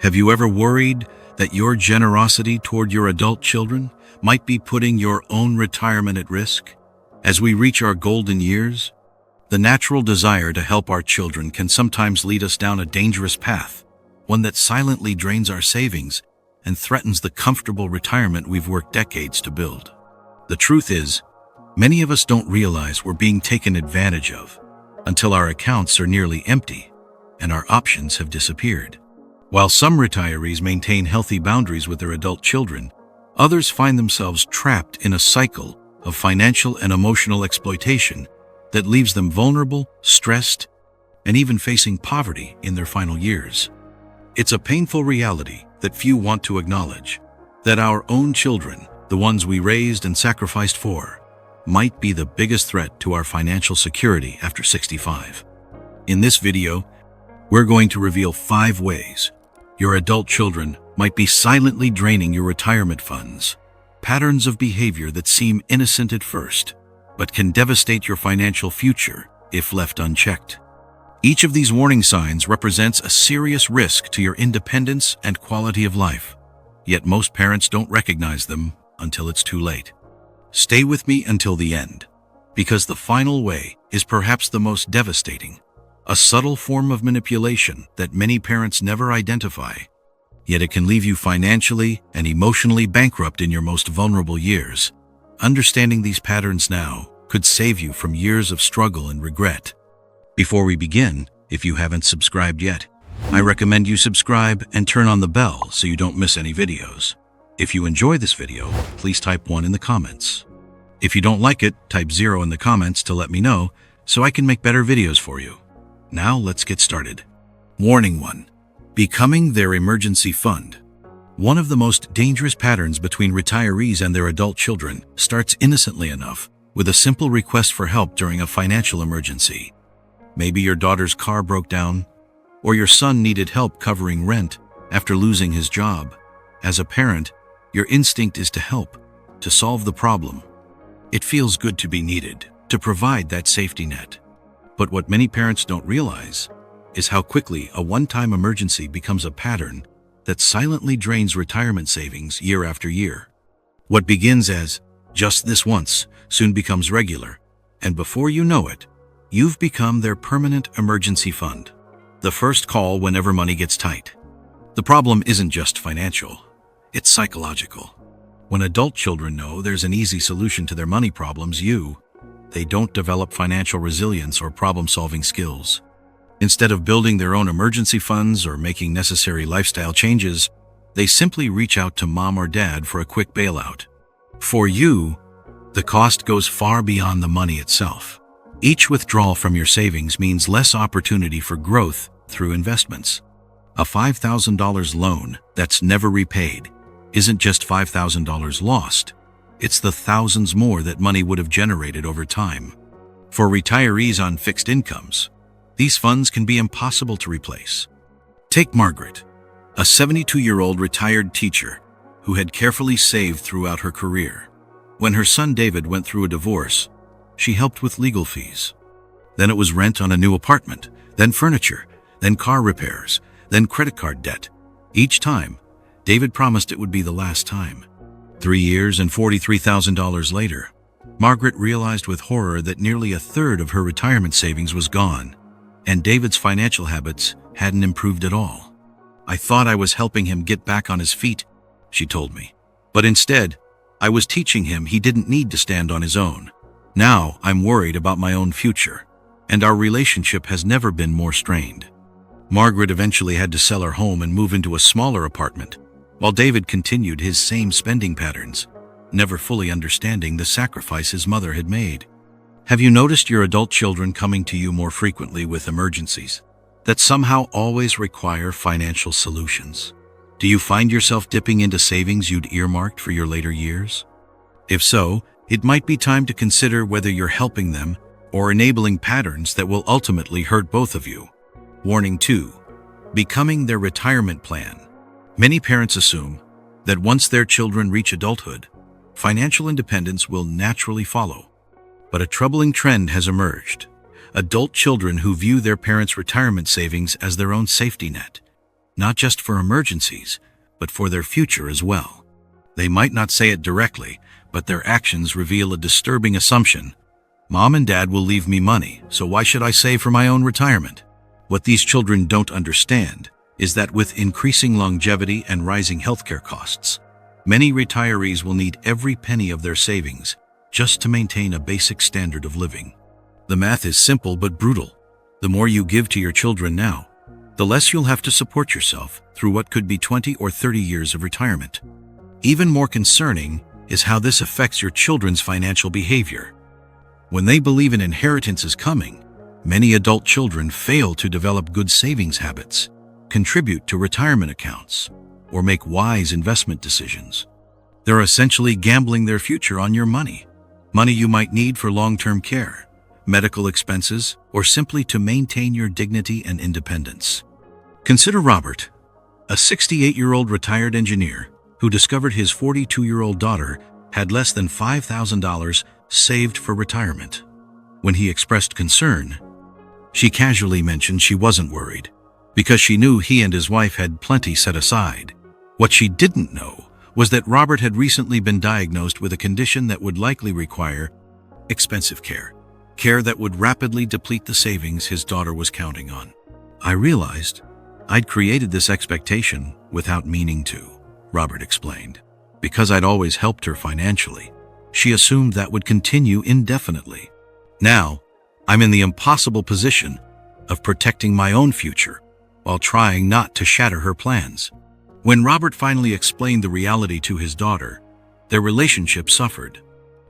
Have you ever worried that your generosity toward your adult children might be putting your own retirement at risk? As we reach our golden years, the natural desire to help our children can sometimes lead us down a dangerous path, one that silently drains our savings and threatens the comfortable retirement we've worked decades to build. The truth is, many of us don't realize we're being taken advantage of until our accounts are nearly empty and our options have disappeared. While some retirees maintain healthy boundaries with their adult children, others find themselves trapped in a cycle of financial and emotional exploitation that leaves them vulnerable, stressed, and even facing poverty in their final years. It's a painful reality that few want to acknowledge, that our own children, the ones we raised and sacrificed for, might be the biggest threat to our financial security after 65. In this video, we're going to reveal 5 ways your adult children might be silently draining your retirement funds, patterns of behavior that seem innocent at first, but can devastate your financial future if left unchecked. Each of these warning signs represents a serious risk to your independence and quality of life, yet most parents don't recognize them until it's too late. Stay with me until the end, because the final way is perhaps the most devastating, a subtle form of manipulation that many parents never identify, yet it can leave you financially and emotionally bankrupt in your most vulnerable years. Understanding these patterns now could save you from years of struggle and regret. Before we begin, if you haven't subscribed yet, I recommend you subscribe and turn on the bell so you don't miss any videos. If you enjoy this video, please type 1 in the comments. If you don't like it, type 0 in the comments to let me know so I can make better videos for you. Now let's get started. Warning 1. Becoming their emergency fund. One of the most dangerous patterns between retirees and their adult children starts innocently enough with a simple request for help during a financial emergency. Maybe your daughter's car broke down, or your son needed help covering rent after losing his job. As a parent, your instinct is to help, to solve the problem. It feels good to be needed, to provide that safety net. But what many parents don't realize is how quickly a one-time emergency becomes a pattern that silently drains retirement savings year after year. What begins as just this once soon becomes regular, and before you know it, you've become their permanent emergency fund. The first call whenever money gets tight. The problem isn't just financial, it's psychological. When adult children know there's an easy solution to their money problems, they don't develop financial resilience or problem-solving skills. Instead of building their own emergency funds or making necessary lifestyle changes, they simply reach out to mom or dad for a quick bailout. For you, the cost goes far beyond the money itself. Each withdrawal from your savings means less opportunity for growth through investments. A $5,000 loan that's never repaid isn't just $5,000 lost. It's the thousands more that money would have generated over time. For retirees on fixed incomes, these funds can be impossible to replace. Take Margaret, a 72-year-old retired teacher who had carefully saved throughout her career. When her son David went through a divorce, she helped with legal fees. Then it was rent on a new apartment, then furniture, then car repairs, then credit card debt. Each time, David promised it would be the last time. 3 years and $43,000 later, Margaret realized with horror that nearly a third of her retirement savings was gone, and David's financial habits hadn't improved at all. "I thought I was helping him get back on his feet," she told me. "But instead, I was teaching him he didn't need to stand on his own. Now I'm worried about my own future, and our relationship has never been more strained." Margaret eventually had to sell her home and move into a smaller apartment, while David continued his same spending patterns, never fully understanding the sacrifice his mother had made. Have you noticed your adult children coming to you more frequently with emergencies that somehow always require financial solutions? Do you find yourself dipping into savings you'd earmarked for your later years? If so, it might be time to consider whether you're helping them or enabling patterns that will ultimately hurt both of you. Warning 2. Becoming their retirement plan. Many parents assume that once their children reach adulthood, financial independence will naturally follow. But a troubling trend has emerged. Adult children who view their parents' retirement savings as their own safety net, not just for emergencies, but for their future as well. They might not say it directly, but their actions reveal a disturbing assumption. Mom and Dad will leave me money, so why should I save for my own retirement? What these children don't understand is that with increasing longevity and rising healthcare costs, many retirees will need every penny of their savings just to maintain a basic standard of living. The math is simple but brutal. The more you give to your children now, the less you'll have to support yourself through what could be 20 or 30 years of retirement. Even more concerning is how this affects your children's financial behavior. When they believe an inheritance is coming, many adult children fail to develop good savings habits, contribute to retirement accounts, or make wise investment decisions. They're essentially gambling their future on your money you might need for long-term care, medical expenses, or simply to maintain your dignity and independence. Consider Robert, a 68-year-old retired engineer who discovered his 42-year-old daughter had less than $5,000 saved for retirement. When he expressed concern, she casually mentioned she wasn't worried because she knew he and his wife had plenty set aside. What she didn't know was that Robert had recently been diagnosed with a condition that would likely require expensive care that would rapidly deplete the savings his daughter was counting on. I realized I'd created this expectation without meaning to, Robert explained. Because I'd always helped her financially, she assumed that would continue indefinitely. Now, I'm in the impossible position of protecting my own future while trying not to shatter her plans. When Robert finally explained the reality to his daughter, their relationship suffered.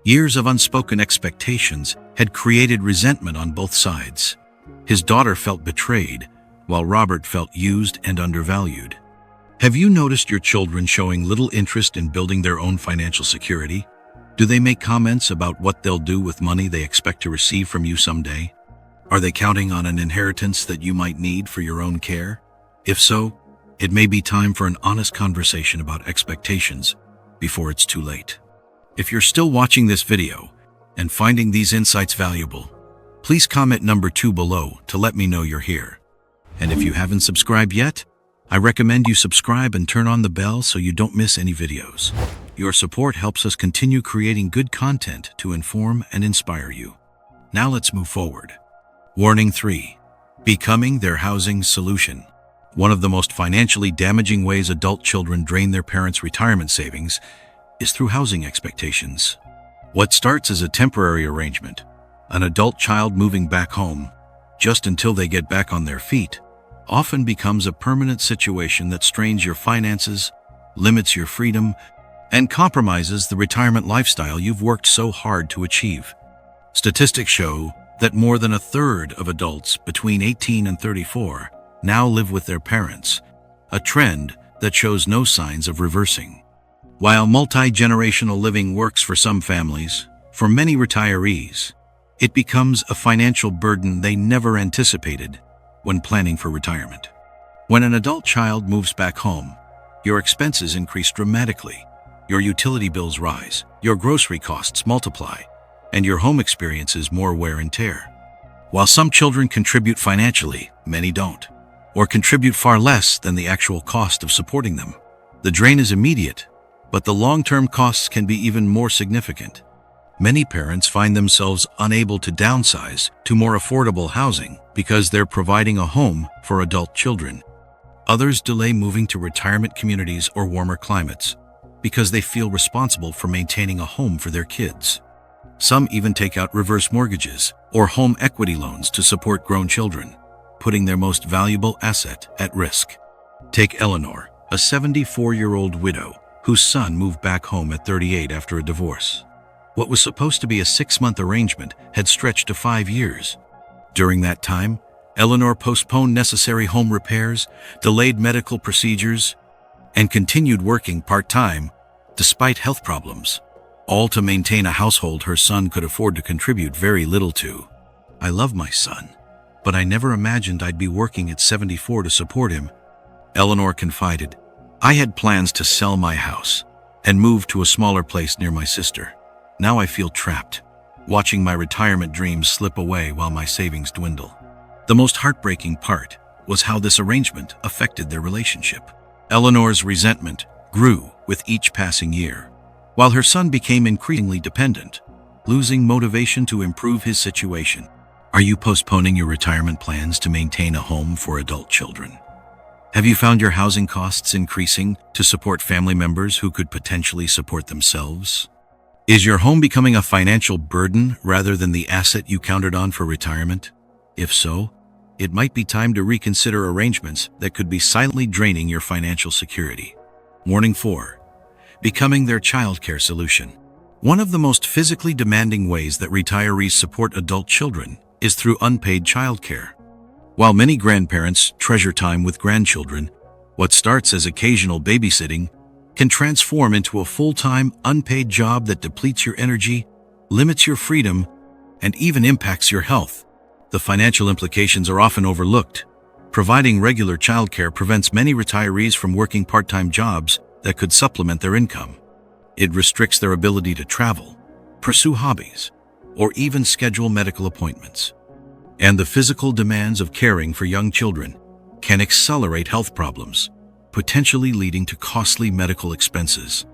Years of unspoken expectations had created resentment on both sides. His daughter felt betrayed, while Robert felt used and undervalued. Have you noticed your children showing little interest in building their own financial security? Do they make comments about what they'll do with money they expect to receive from you someday? Are they counting on an inheritance that you might need for your own care? If so, it may be time for an honest conversation about expectations before it's too late. If you're still watching this video and finding these insights valuable, please comment number 2 below to let me know you're here. And if you haven't subscribed yet, I recommend you subscribe and turn on the bell so you don't miss any videos. Your support helps us continue creating good content to inform and inspire you. Now let's move forward. Warning 3. Becoming their housing solution. One of the most financially damaging ways adult children drain their parents' retirement savings is through housing expectations. What starts as a temporary arrangement, an adult child moving back home just until they get back on their feet, often becomes a permanent situation that strains your finances, limits your freedom, and compromises the retirement lifestyle you've worked so hard to achieve. Statistics show that more than a third of adults between 18 and 34 now live with their parents, a trend that shows no signs of reversing. While multi-generational living works for some families, for many retirees, it becomes a financial burden they never anticipated when planning for retirement. When an adult child moves back home, your expenses increase dramatically. Your utility bills rise, your grocery costs multiply, and your home experiences more wear and tear. While some children contribute financially, many don't, or contribute far less than the actual cost of supporting them. The drain is immediate, but the long-term costs can be even more significant. Many parents find themselves unable to downsize to more affordable housing because they're providing a home for adult children. Others delay moving to retirement communities or warmer climates because they feel responsible for maintaining a home for their kids. Some even take out reverse mortgages or home equity loans to support grown children, putting their most valuable asset at risk. Take Eleanor, a 74-year-old widow whose son moved back home at 38 after a divorce. What was supposed to be a 6-month arrangement had stretched to 5 years. During that time, Eleanor postponed necessary home repairs, delayed medical procedures, and continued working part-time despite health problems, all to maintain a household her son could afford to contribute very little to. I love my son, but I never imagined I'd be working at 74 to support him, Eleanor confided. I had plans to sell my house and move to a smaller place near my sister. Now I feel trapped, watching my retirement dreams slip away while my savings dwindle. The most heartbreaking part was how this arrangement affected their relationship. Eleanor's resentment grew with each passing year, while her son became increasingly dependent, losing motivation to improve his situation. Are you postponing your retirement plans to maintain a home for adult children? Have you found your housing costs increasing to support family members who could potentially support themselves? Is your home becoming a financial burden rather than the asset you counted on for retirement? If so, it might be time to reconsider arrangements that could be silently draining your financial security. Warning 4. Becoming their childcare solution. One of the most physically demanding ways that retirees support adult children is through unpaid childcare. While many grandparents treasure time with grandchildren, what starts as occasional babysitting can transform into a full-time, unpaid job that depletes your energy, limits your freedom, and even impacts your health. The financial implications are often overlooked. Providing regular childcare prevents many retirees from working part-time jobs that could supplement their income. It restricts their ability to travel, pursue hobbies, or even schedule medical appointments. And the physical demands of caring for young children can accelerate health problems, potentially leading to costly medical expenses.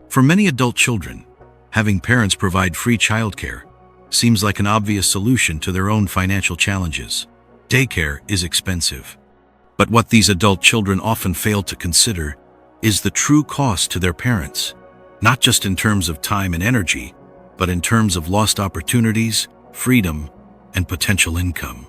For many adult children, having parents provide free childcare seems like an obvious solution to their own financial challenges. Daycare is expensive. But what these adult children often fail to consider is the true cost to their parents, not just in terms of time and energy, but in terms of lost opportunities, freedom, and potential income.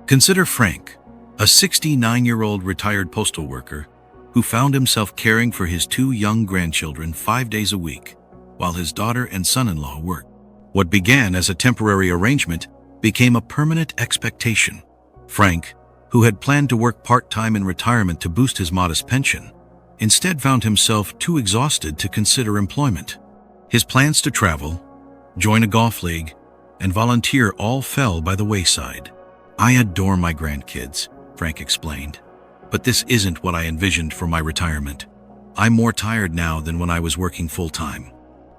Consider Frank, a 69-year-old retired postal worker who found himself caring for his 2 young grandchildren 5 days a week, while his daughter and son-in-law worked. What began as a temporary arrangement became a permanent expectation. Frank, who had planned to work part-time in retirement to boost his modest pension, instead found himself too exhausted to consider employment. His plans to travel, join a golf league, and volunteer all fell by the wayside. "I adore my grandkids," Frank explained, "but this isn't what I envisioned for my retirement. I'm more tired now than when I was working full-time."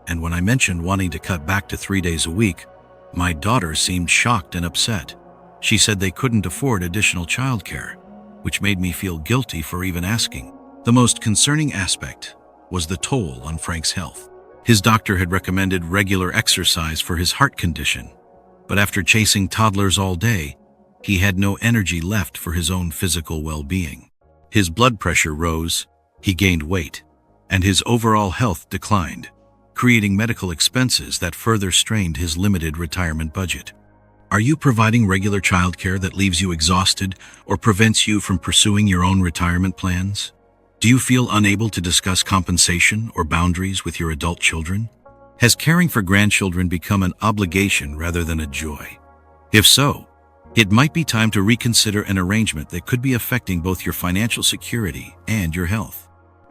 And when I mentioned wanting to cut back to 3 days a week, my daughter seemed shocked and upset. She said they couldn't afford additional childcare, which made me feel guilty for even asking. The most concerning aspect was the toll on Frank's health. His doctor had recommended regular exercise for his heart condition, but after chasing toddlers all day, he had no energy left for his own physical well-being. His blood pressure rose, he gained weight, and his overall health declined, creating medical expenses that further strained his limited retirement budget. Are you providing regular childcare that leaves you exhausted or prevents you from pursuing your own retirement plans? Do you feel unable to discuss compensation or boundaries with your adult children? Has caring for grandchildren become an obligation rather than a joy? If so, it might be time to reconsider an arrangement that could be affecting both your financial security and your health.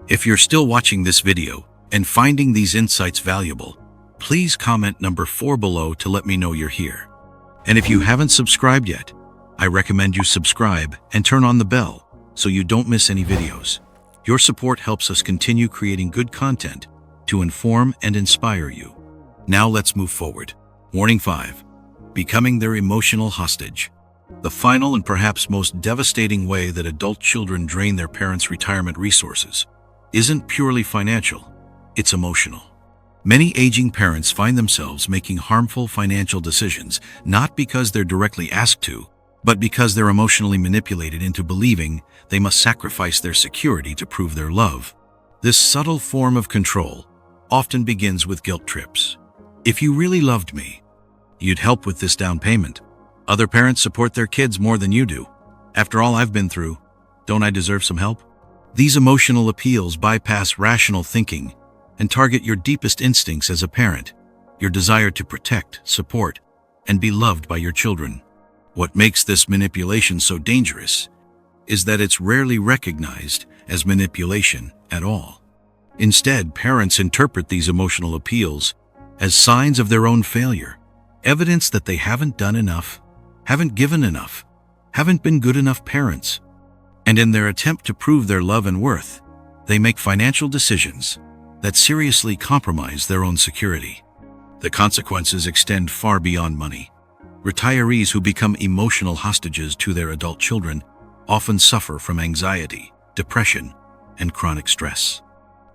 If you're still watching this video and finding these insights valuable, please comment number 4 below to let me know you're here. And if you haven't subscribed yet, I recommend you subscribe and turn on the bell so you don't miss any videos. Your support helps us continue creating good content to inform and inspire you. Now let's move forward. Warning 5. Becoming their emotional hostage. The final and perhaps most devastating way that adult children drain their parents' retirement resources isn't purely financial, it's emotional. Many aging parents find themselves making harmful financial decisions, not because they're directly asked to, but because they're emotionally manipulated into believing they must sacrifice their security to prove their love. This subtle form of control often begins with guilt trips. If you really loved me, you'd help with this down payment. Other parents support their kids more than you do. After all I've been through, don't I deserve some help? These emotional appeals bypass rational thinking and target your deepest instincts as a parent, your desire to protect, support, and be loved by your children. What makes this manipulation so dangerous is that it's rarely recognized as manipulation at all. Instead, parents interpret these emotional appeals as signs of their own failure, evidence that they haven't done enough, haven't given enough, haven't been good enough parents. And in their attempt to prove their love and worth, they make financial decisions that seriously compromise their own security. The consequences extend far beyond money. Retirees who become emotional hostages to their adult children often suffer from anxiety, depression, and chronic stress.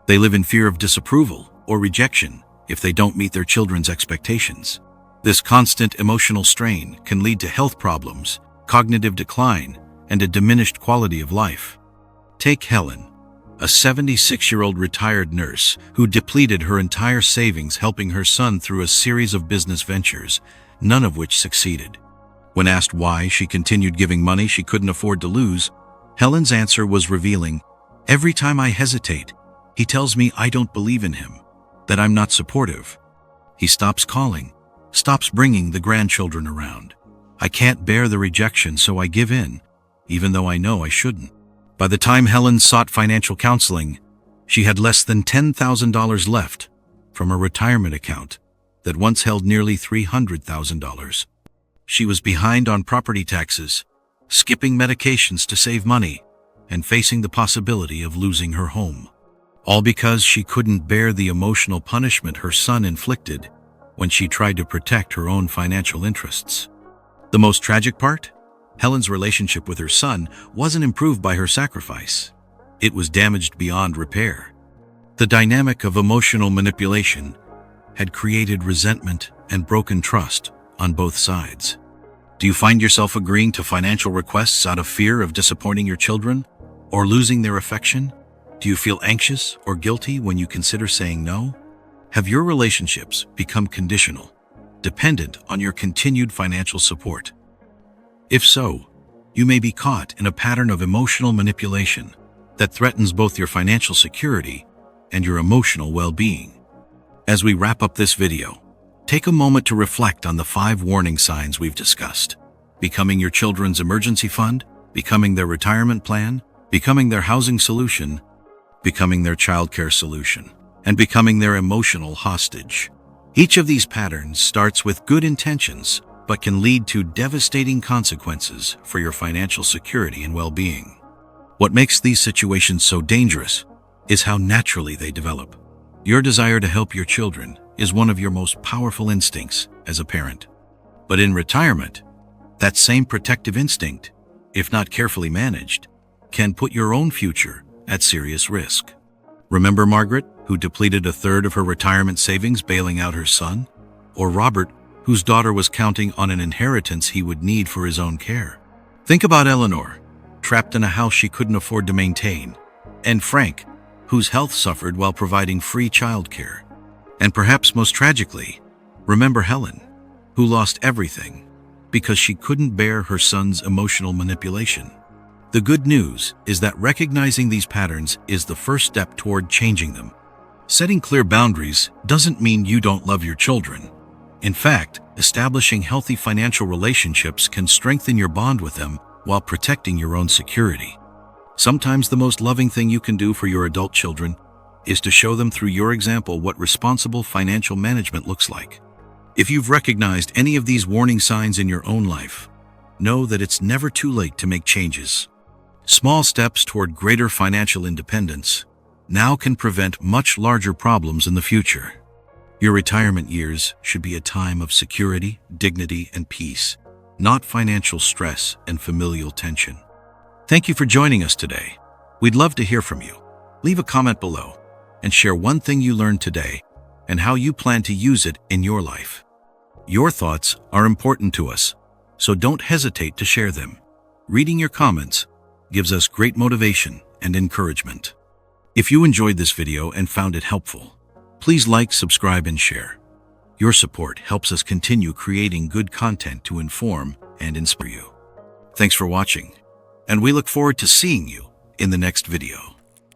They live in fear of disapproval or rejection if they don't meet their children's expectations. This constant emotional strain can lead to health problems, cognitive decline, and a diminished quality of life. Take Helen, a 76-year-old retired nurse who depleted her entire savings helping her son through a series of business ventures, none of which succeeded. When asked why she continued giving money she couldn't afford to lose, Helen's answer was revealing. "Every time I hesitate, he tells me I don't believe in him, that I'm not supportive. He stops calling, stops bringing the grandchildren around. I can't bear the rejection, so I give in, even though I know I shouldn't." By the time Helen sought financial counseling, she had less than $10,000 left from a retirement account that once held nearly $300,000. She was behind on property taxes, skipping medications to save money, and facing the possibility of losing her home. All because she couldn't bear the emotional punishment her son inflicted when she tried to protect her own financial interests. The most tragic part? Helen's relationship with her son wasn't improved by her sacrifice. It was damaged beyond repair. The dynamic of emotional manipulation had created resentment and broken trust on both sides. Do you find yourself agreeing to financial requests out of fear of disappointing your children or losing their affection? Do you feel anxious or guilty when you consider saying no? Have your relationships become conditional, dependent on your continued financial support? If so, you may be caught in a pattern of emotional manipulation that threatens both your financial security and your emotional well-being. As we wrap up this video, take a moment to reflect on the 5 warning signs we've discussed. Becoming your children's emergency fund, becoming their retirement plan, becoming their housing solution, becoming their childcare solution, and becoming their emotional hostage. Each of these patterns starts with good intentions, but can lead to devastating consequences for your financial security and well-being. What makes these situations so dangerous is how naturally they develop. Your desire to help your children is one of your most powerful instincts as a parent. But in retirement, that same protective instinct, if not carefully managed, can put your own future at serious risk. Remember Margaret, who depleted a third of her retirement savings bailing out her son? Or Robert, whose daughter was counting on an inheritance he would need for his own care? Think about Eleanor, trapped in a house she couldn't afford to maintain, and Frank, whose health suffered while providing free childcare. And perhaps most tragically, remember Helen, who lost everything because she couldn't bear her son's emotional manipulation. The good news is that recognizing these patterns is the first step toward changing them. Setting clear boundaries doesn't mean you don't love your children. In fact, establishing healthy financial relationships can strengthen your bond with them while protecting your own security. Sometimes the most loving thing you can do for your adult children is to show them through your example what responsible financial management looks like. If you've recognized any of these warning signs in your own life, know that it's never too late to make changes. Small steps toward greater financial independence now can prevent much larger problems in the future. Your retirement years should be a time of security, dignity, and peace, not financial stress and familial tension. Thank you for joining us today. We'd love to hear from you. Leave a comment below and share one thing you learned today and how you plan to use it in your life. Your thoughts are important to us, so don't hesitate to share them. Reading your comments gives us great motivation and encouragement. If you enjoyed this video and found it helpful, please like, subscribe, and share. Your support helps us continue creating good content to inform and inspire you. Thanks for watching, and we look forward to seeing you in the next video.